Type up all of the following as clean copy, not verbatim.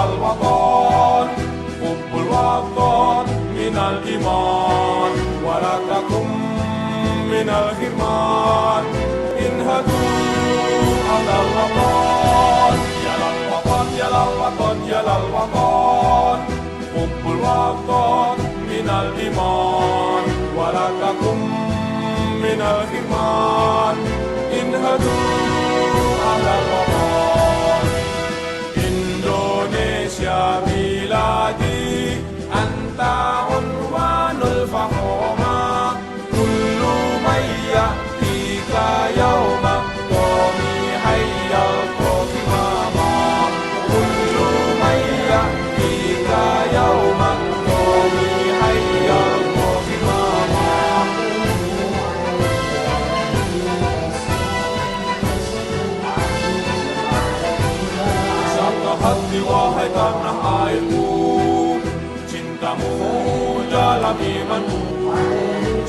الوطن حب الوطن من الإيمان ولا تكن من الحرمان انهضوا على الوطن يا للوطن يا للوطن يا للوطن حب الوطن من الإيمان ولا تكن من الحرمان انهضوا على الوطن Indonesia biladi anta unwanul fahoma kullu mayya tika yawma qawmi hayyal qawmama kullu mayya tika yawma qawmi hayyal qawmama Satu hati wahai tanah airku cintamu dalam imanmu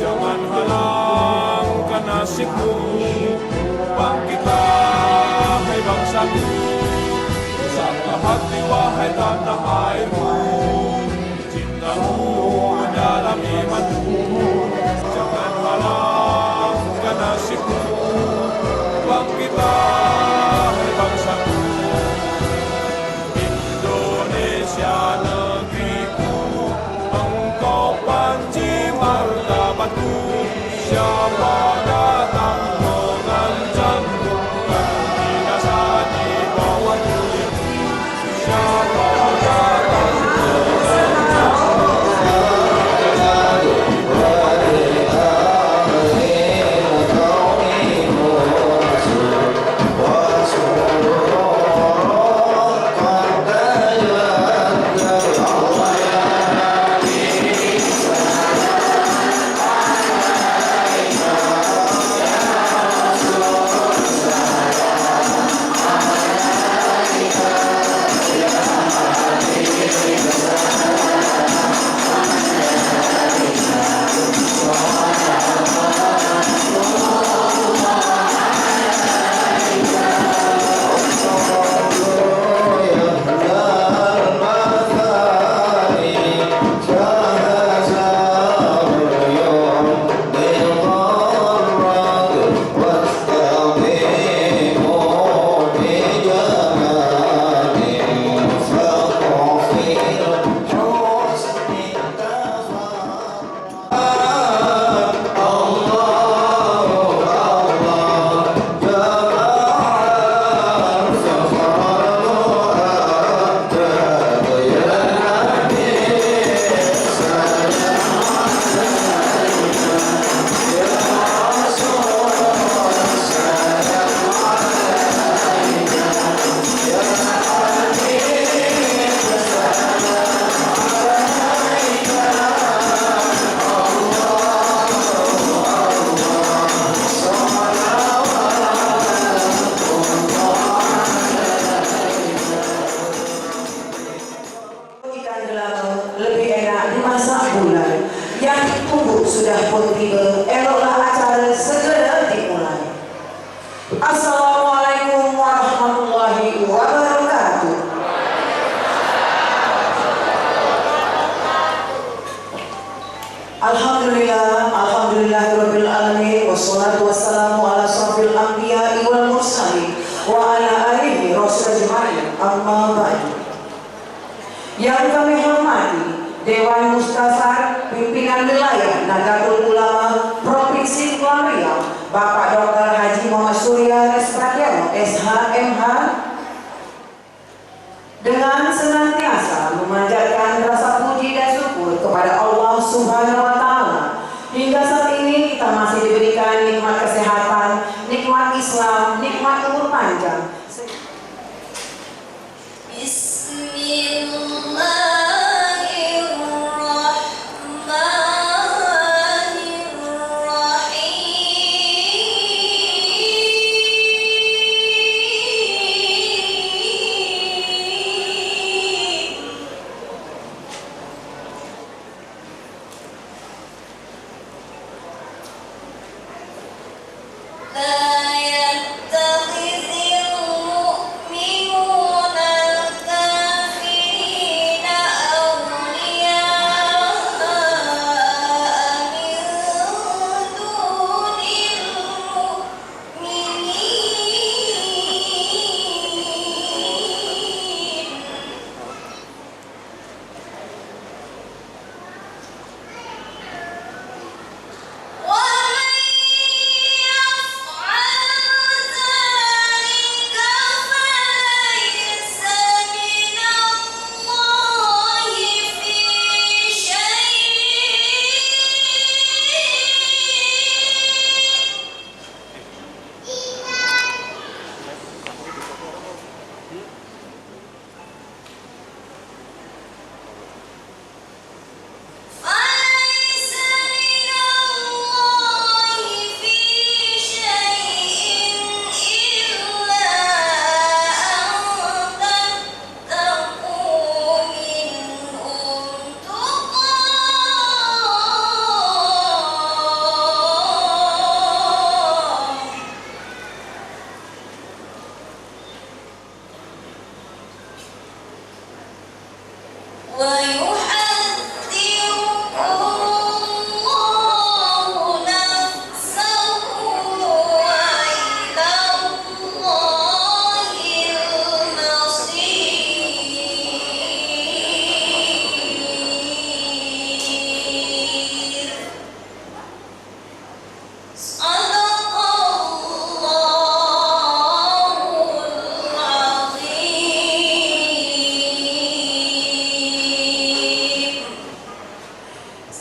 jangan halangkan nasibmu bangkitlah hai bangsaku satu hati wahai tanah airku cintamu dalam imanmu jangan halangkan nasibmu bangkitlah hai bangsaku Indonesia negeriku engkau panci martabatku siapa datang mengancamku kan binasa di bawah tulirku siapa datang mengancamku binasa di bawah Assalamualaikum warahmatullahi wabarakatuh. Alhamdulillahirabbil alamin wassalatu wassalamu ala asyrafil anbiya'i wal mursalin wa ala alihi rasul ajma'in amma ba'du. Yang kami hormati Dewan Mustafar Pimpinan Wilayah Nahdlatul Ulama Provinsi Kepulauan Riau Bapak Dr. Haji Muhammad Surya Resprayono SH.MH dengan senantiasa memanjatkan rasa puji dan syukur kepada Allah Subhanahu wa Ta'ala. Hingga saat ini kita masih diberikan nikmat kesehatan, nikmat Islam, nikmat umur panjang.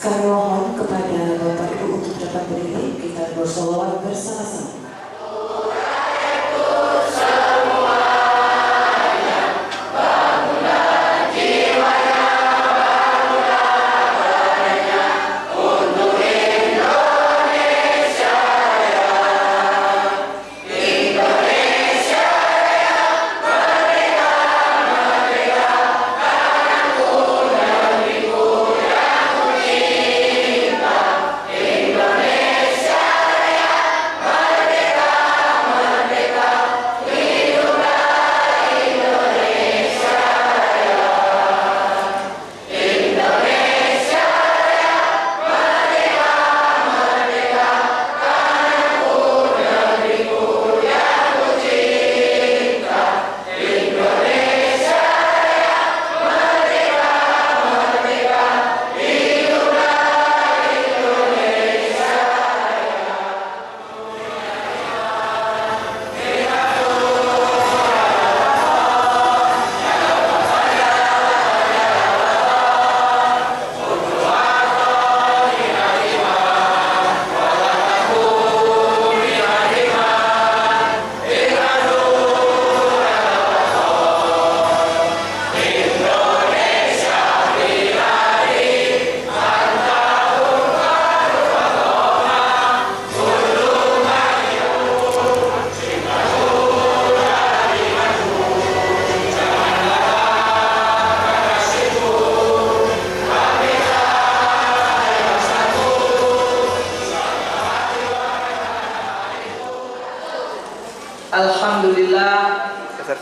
Kami mohon kepada Bapak Ibu untuk dapat berdiri, kita bersolawat bersama-sama.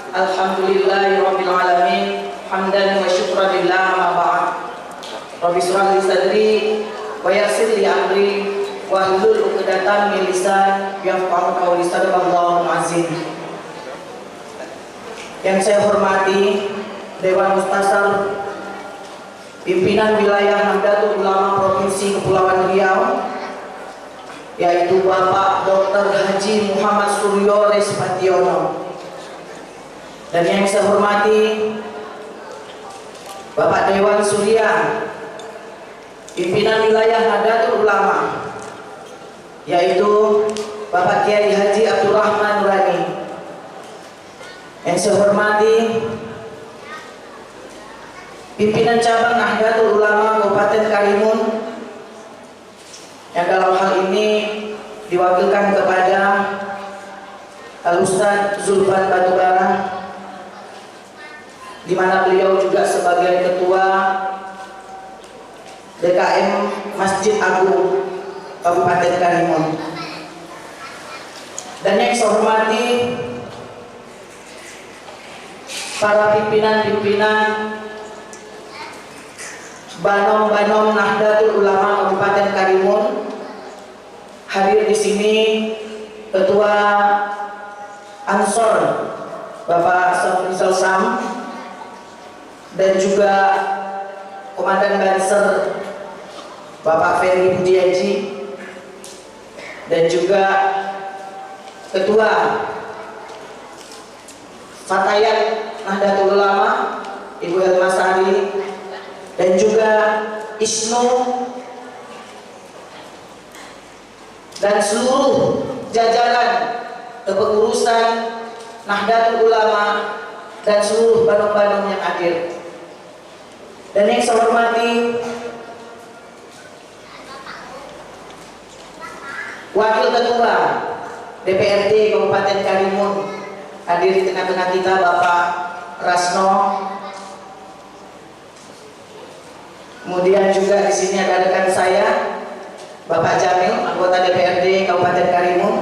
Alhamdulillahirabbil alamin hamdan wa syukran lillah ma ba'd. Rabbi shrah li sadri wa yassir li amri wa hlul 'uqdatam min lisan yafqahu qawli. Sadaqallahul azim. Yang saya hormati Dewan Mustasar Pimpinan Wilayah Nahdlatul Ulama Provinsi Kepulauan Riau, yaitu Bapak Dr. Haji Muhammad Suryo Respationo. Dan yang saya hormati Bapak Dewan Surya Pimpinan Wilayah Nahdlatul Ulama, yaitu Bapak Kiai Haji Abdurrahman Nurani. Yang saya hormati Pimpinan Cabang Nahdlatul Ulama Kabupaten Karimun, yang dalam hal ini diwakilkan kepada Al-Ustadz Zulfan Batubara, di mana beliau juga sebagai ketua DKM Masjid Agung Kabupaten Karimun. Dan yang saya hormati para pimpinan-pimpinan Banom-banom Nahdlatul Ulama Kabupaten Karimun. Hadir di sini Ketua Ansor Bapak Safrizal Sam, dan juga Komandan Banser Bapak Ferry Budiaji, dan juga Ketua Fatayat Nahdlatul Ulama Ibu Elma Sari, dan juga Isnu, dan seluruh jajaran kepengurusan Nahdlatul Ulama dan seluruh banom-banom yang hadir. Dan yang saya hormati Wakil Ketua DPRD Kabupaten Karimun, hadir di tengah-tengah kita Bapak Rasno. Kemudian juga di sini ada rekan saya Bapak Jamil, anggota DPRD Kabupaten Karimun.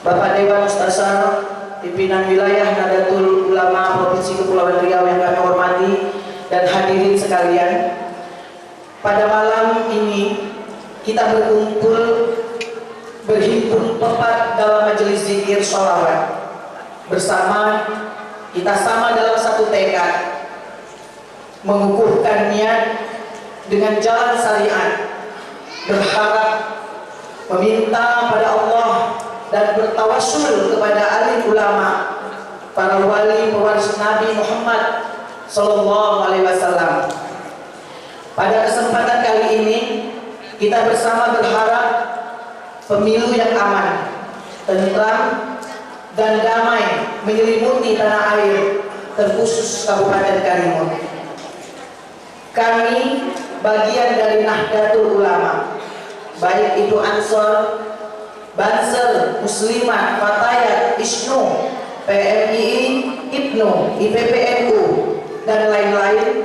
Bapak Dewan Mustasar pimpinan wilayah Nahdlatul Ulama Provinsi Kepulauan Riau yang kami hormati, dan hadirin sekalian. Pada malam ini kita berhimpun tepat dalam majelis zikir sholawat bersama. Kita sama dalam satu tekad, mengukuhkan niat dengan jalan syariat, berharap, meminta pada Allah dan bertawassul kepada alim ulama, para wali pewaris Nabi Muhammad Sallallahu Alaihi Wasallam. Pada kesempatan kali ini kita bersama berharap pemilu yang aman, tentram, dan damai menyelimuti tanah air, terkhusus Kabupaten Karimun. Kami bagian dari Nahdlatul Ulama, baik itu Ansor, Banser, Muslimat, Fatayat, Isnu, PMII, IPNU, IPPNU, dan lain-lain,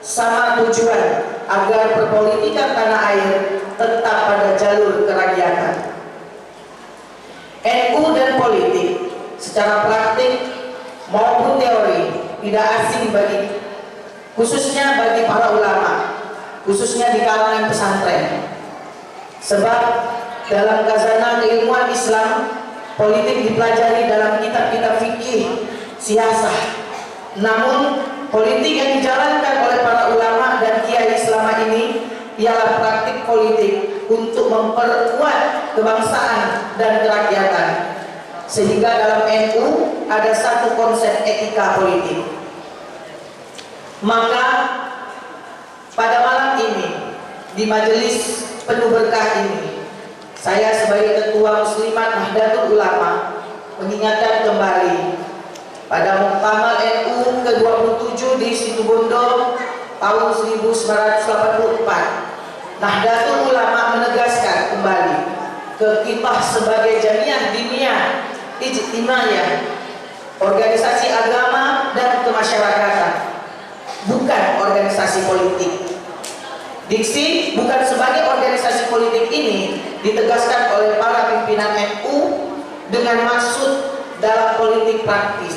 sama tujuan agar perpolitikan tanah air tetap pada jalur kerakyatan. NU dan politik secara praktik maupun teori tidak asing khususnya bagi para ulama, khususnya di kalangan pesantren. Sebab dalam khazanah keilmuan Islam, politik dipelajari dalam kitab-kitab fikih, siasah. Namun politik yang dijalankan oleh para ulama dan kiai selama ini ialah praktik politik untuk memperkuat kebangsaan dan kerakyatan. Sehingga dalam NU ada satu konsep etika politik. Maka pada malam ini di majelis penuh berkah ini, saya sebagai Ketua Muslimat Nahdlatul Ulama mengingatkan kembali pada Muktamar NU ke-27 di Situbondo tahun 1984. Nahdlatul Ulama menegaskan kembali ke kita sebagai jamiah diniyah ijtimaiyah, organisasi agama dan kemasyarakatan, bukan organisasi politik. Diksi bukan sebagai organisasi politik ini ditegaskan oleh para pimpinan NU dengan maksud dalam politik praktis.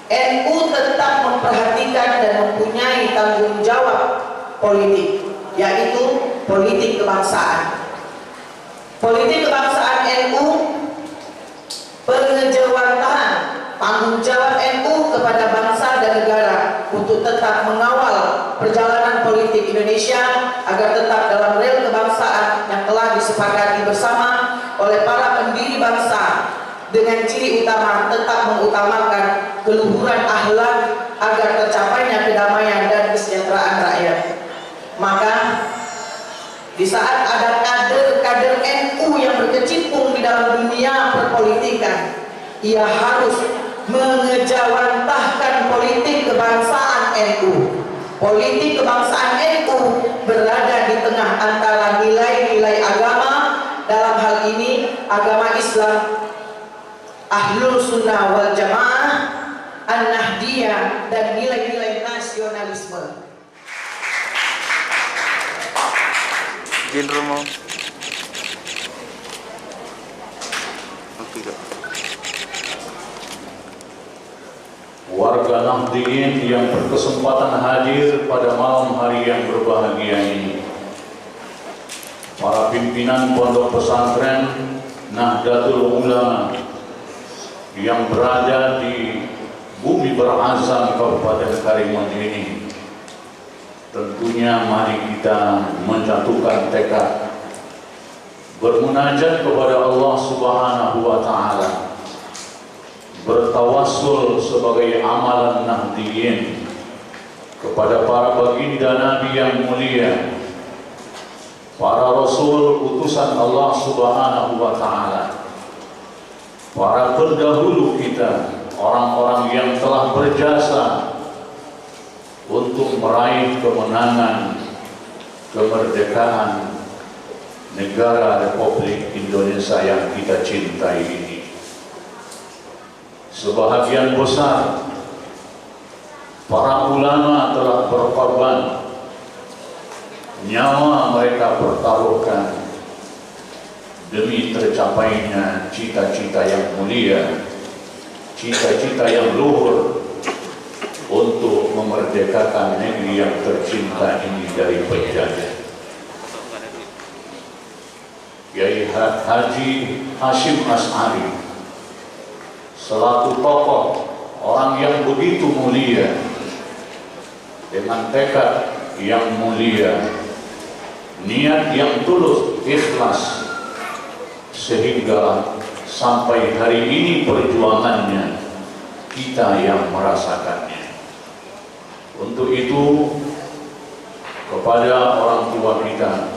NU tetap memperhatikan dan mempunyai tanggung jawab politik, yaitu politik kebangsaan. Politik kebangsaan NU, pengejawantahan tanggung jawab NU kepada bangsa dan negara untuk tetap mengawal perjalanan politik Indonesia agar tetap dalam rel kebangsaan yang telah disepakati bersama oleh para pendiri bangsa, dengan ciri utama tetap mengutamakan keluhuran akhlak agar tercapainya kedamaian dan kesejahteraan rakyat. Maka di saat ada kader-kader NU yang berkecimpung di dalam dunia perpolitikan, ia harus mengejawantahkan politik kebangsaan NU. Politik kebangsaan NU berada di tengah antara nilai-nilai agama, dalam hal ini agama Islam, Ahlul Sunnah wal Jamaah, An-Nahdiyah, dan nilai-nilai nasionalisme. Jenderal warga Nahdliyin yang berkesempatan hadir pada malam hari yang berbahagia ini, para pimpinan pondok pesantren Nahdlatul Ulama yang berada di bumi berazam Kabupaten Karimun ini, tentunya mari kita menjatuhkan tekad bermunajat kepada Allah Subhanahu wa Ta'ala, bertawassul sebagai amalan Nahdliyin kepada para baginda Nabi yang mulia, para Rasul utusan Allah Subhanahu wa Ta'ala, para pendahulu kita, orang-orang yang telah berjasa untuk meraih kemenangan kemerdekaan negara Republik Indonesia yang kita cintai ini. Sebahagian besar para ulama telah berkorban, nyawa mereka bertaruhkan demi tercapainya cita-cita yang mulia cita-cita yang luhur untuk memerdekakan negeri yang tercinta ini dari penjajah. Kiai Haji Hashim Asy'ari selaku tokoh orang yang begitu mulia dengan tekad yang mulia, niat yang tulus, ikhlas, sehingga sampai hari ini perjuangannya kita yang merasakannya. Untuk itu kepada orang tua kita,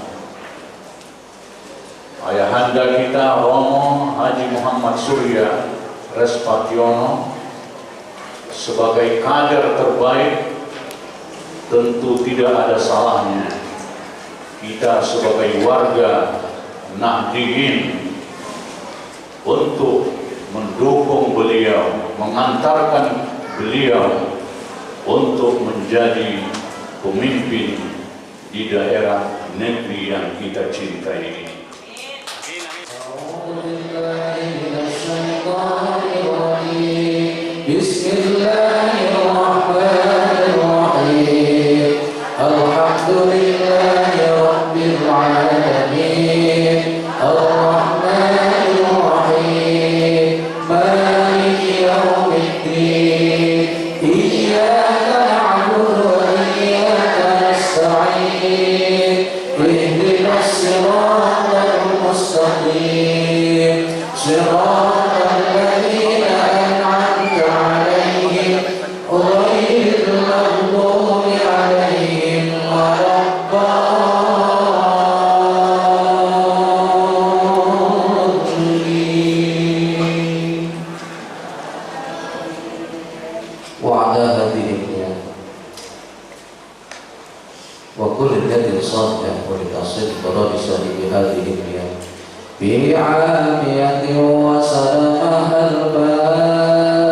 ayahanda kita Romo Haji Muhammad Surya Respationo sebagai kader terbaik, tentu tidak ada salahnya kita sebagai warga Nahdliyin untuk mendukung beliau, mengantarkan beliau untuk menjadi pemimpin di daerah negeri yang kita cintai ini. Bismillahirrahmanirrahim. Alhamdulillahi rabbil alamin. Ar-Rahmanir-Rahim. Maliki yaumiddin. Iyyaka na'budu wa iyyaka nasta'in. Ihdinas siratal mustaqim. Siratal ladzina an'amta 'alaihim ghairil maghdubi 'alaihim waladdallin. وعلى هذه النية وكل الذي صالح ولتصل برسالة هذه النية بعافية وسلامها البادئة.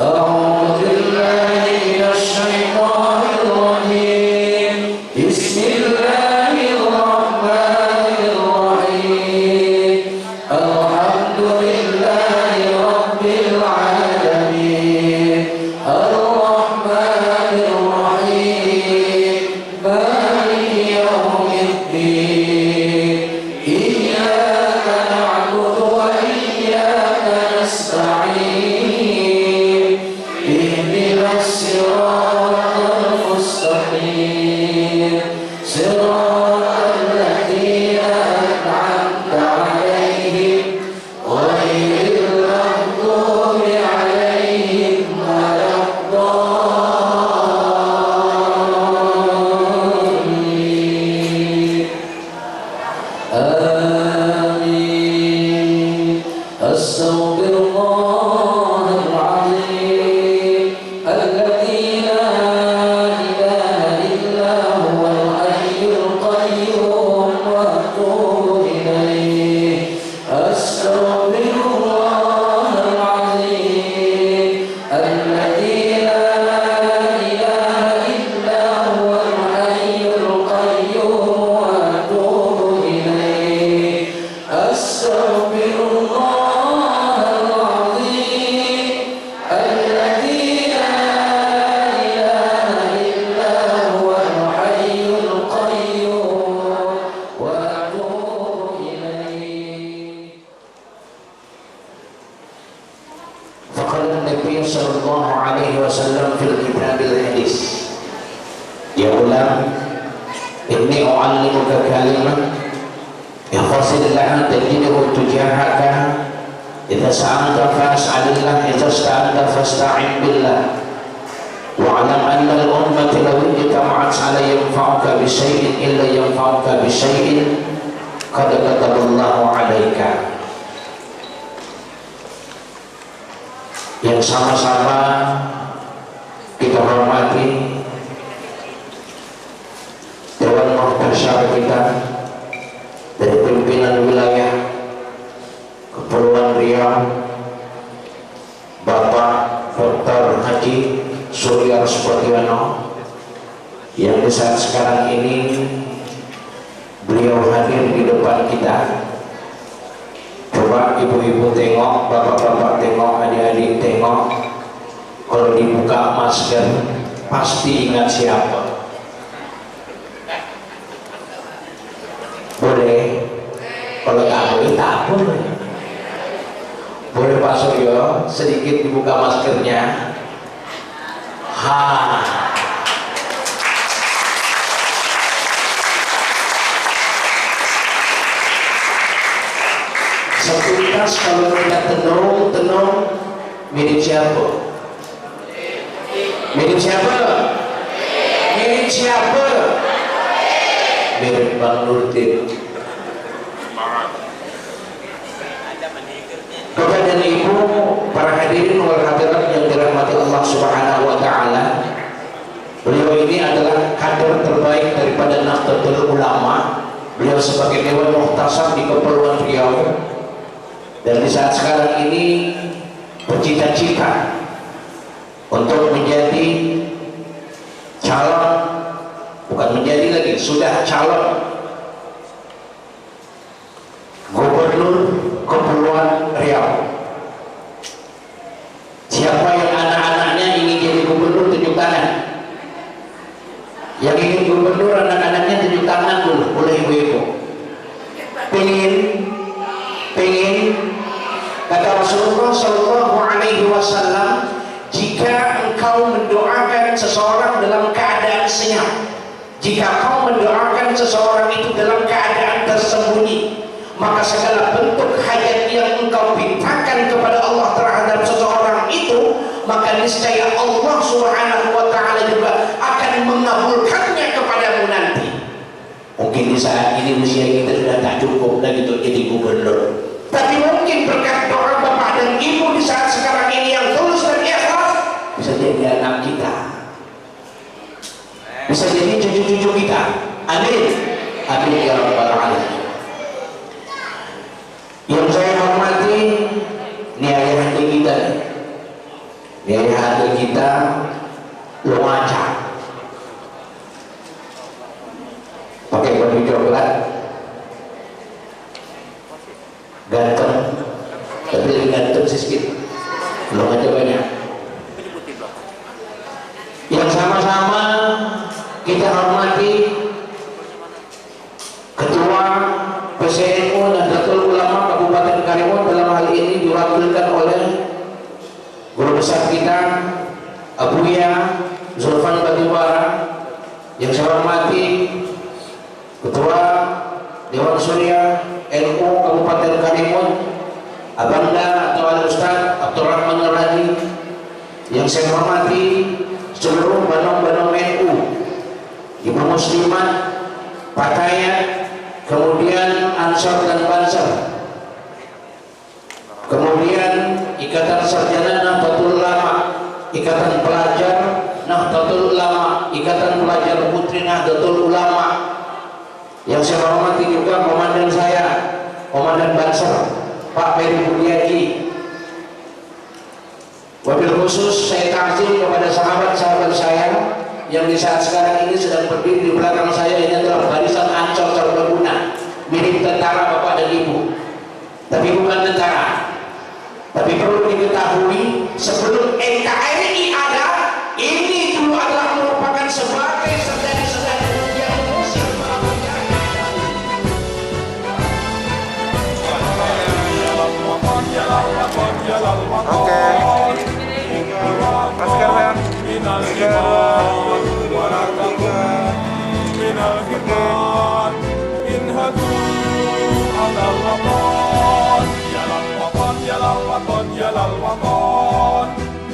أعوذ بالله من الشيطان الرجيم. بسم الله الرحمن الرحيم. الحمد لله رب العالمين. الرحمن الرحيم. مالك يوم الدين. إياك نعبد وإياك نستعين. اهدنا الصراط المستقيم. صراط الذين أنعمت عليهم غير المغضوب عليهم ولا الضالين. آمين. أستغفر الله العظيم الذي لا إله إلا هو الحي القيوم وأتوب إليه. أستغفر الله العظيم الذي لا إله إلا هو الحي القيوم وأتوب إليه. أستغفر الله العظيم الذي لا إله إلا هو الحي القيوم وأتوب إليه. فقال النبي صلى الله عليه وسلم في الكتاب الحديث: يا غلام إني أعلمك كلمة احفظ الله تجده تجاهك. إذا سألت فاسأل الله، إذا استعنت فاستعن بالله. واعلم أن الأمة لو اجتمعت على ينفعك بشيء إلا ينفعك بشيء قد كتب الله عليك. Yang sama-sama kita hormati Dewan Mahkasyar kita dari pimpinan wilayah Kepulauan Riau, Bapak Dr. Haji Surya Respationo, yang di saat sekarang ini beliau hadir di depan kita. Coba ibu-ibu tengok, bapak-bapak tengok, adik-adik tengok. Kalau dibuka masker, pasti ingat siapa? Boleh? Kalau tak boleh, tak boleh. Boleh Pak Suryo, sedikit dibuka maskernya. Ha. Sepintas kalau kita tenung, mirip siapa? Mirip siapa? Mirip siapa? Mirip Bang Nurdin. Bapak dan Ibu, para hadirin wal hadirat yang dirahmati Allah Subhanahu wa taala. Beliau ini adalah kader terbaik daripada Nahdlatul Ulama. Beliau sebagai Dewan Muhtasab di Kepulauan Riau. Dan di saat sekarang ini bercita-cita untuk menjadi calon, bukan menjadi lagi, sudah calon Gubernur Kepulauan Riau. Siapa yang anak-anaknya ingin jadi gubernur, tunjuk tangan. Yang ingin gubernur anak-anaknya tunjuk tangan dulu, boleh ibu-ibu. Pengen kata Rasulullah Shallallahu Alaihi Wasallam, jika engkau mendoakan seseorang dalam keadaan senyap, jika kau mendoakan seseorang itu dalam keadaan tersembunyi, maka segala bentuk hajat yang engkau pintakan kepada Allah terhadap seseorang itu, maka niscaya Allah Subhanahu wa taala juga akan mengabulkannya kepadamu nanti. Mungkin di saat ini usia kita sudah tak cukup lagi untuk jadi gubernur, tapi mungkin berkat doa bapak dan ibu di saat sekarang ini yang tulus dan ikhlas, bisa jadi anak kita, bisa jadi cucu-cucu kita. Amin, amin ya rabbal alamin. Yang saya hormati, ini ayah hati kita nih. Ini ayah hati kita, Lumaca. Pakai baju coklat, ganteng, tapi lebih ganteng sedikit. Lumaca banyak. Yang sama-sama kita hormati Ketua PCNU Nahdlatul Ulama Kabupaten Karimun, dalam hal ini diwakilkan oleh guru besar kita Abuya Zulfan Batubara. Yang saya hormati Ketua Dewan Surya NU Kabupaten Karimun Abanda atau Al-Ustaz Abdurrahman Nuradi. Yang saya hormati seluruh banong-banong NU, Ibu Muslimat, Patayat, kemudian Ansar dan Bansar, kemudian Ikatan Sarjana Nahdlatul Ulama, Ikatan Pelajar Nahdlatul Ulama, Ikatan Pelajar Putri Nahdlatul Ulama. Yang saya hormati juga komandan saya, Komandan Bansar, Pak Peri Budiaji. Wabil khusus saya takzim kepada sahabat-sahabat saya yang di saat sekarang ini sedang berdiri di belakang saya. Ini adalah barisan Ansor Serbaguna, mirip tentara bapak dan ibu, tapi bukan tentara. Tapi perlu diketahui, sebelum NKRI ada, ini dulu adalah merupakan sebagai saudara-saudara yang mengusir para penjahat. Oke. Masker ya.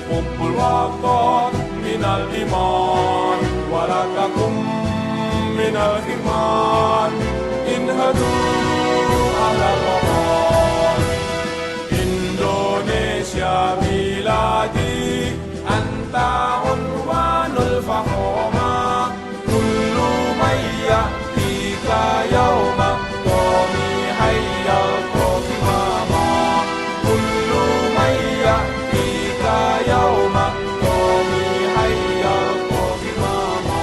Kumpul waton minal iman walakakum minal iman inhadu alal waton Indonesia miladi anta unwanul fahoma kullu mayya tika yauma tomi hayyal kofi mama kullu mayya tika yauma tomi hayyal kofi mama